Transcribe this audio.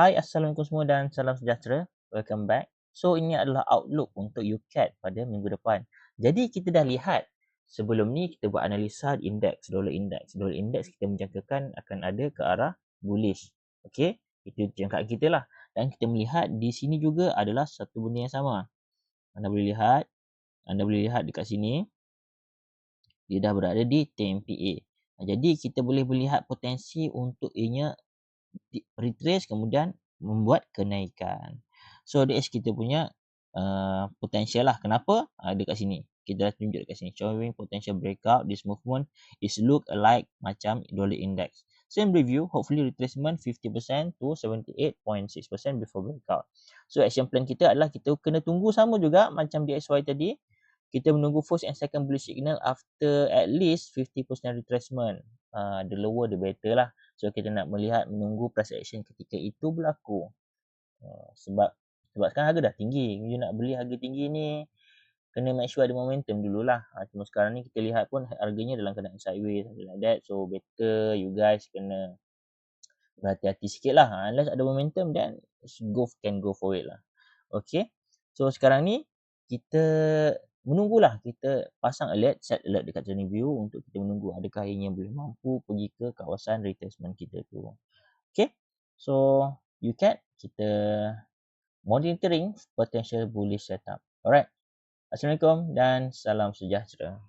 Hai, Assalamualaikum semua dan salam sejahtera. Welcome back. So, ini adalah outlook untuk UCAT pada minggu depan. Jadi, kita dah lihat sebelum ni kita buat analisa indeks, dollar index. Dollar index kita menjangkakan akan ada ke arah bullish. Okey, itu jangkaan kita lah. Dan kita melihat di sini juga adalah satu benda yang sama. Anda boleh lihat dekat sini, dia dah berada di TMPA. Jadi, kita boleh melihat potensi untuk ianya retrace kemudian membuat kenaikan. So that's kita punya potential lah. Kenapa? Dekat sini. Kita dah tunjuk dekat sini. Showing potential breakout. This movement is look alike macam dollar index. Same review. Hopefully retracement 50% to 78.6% before breakout. So action plan kita adalah kita kena tunggu sama juga macam DXY tadi. Kita menunggu first and second bullish signal after at least 50% retracement. The lower the better lah. So kita nak menunggu price action ketika itu berlaku. Sebab sekarang harga dah tinggi. You nak beli harga tinggi ni kena make sure ada momentum dululah. Cuma sekarang ni kita lihat pun harganya dalam keadaan sideways like that. So better you guys kena berhati-hati sikit lah. Unless ada momentum then can go for it lah. Okay. So sekarang ni kita menunggulah, kita pasang alert, set alert dekat training view untuk kita menunggu adakah ianya boleh mampu pergi ke kawasan retracement kita tu. Okay, so UCAT kita monitoring potential bullish setup. Alright, Assalamualaikum dan salam sejahtera.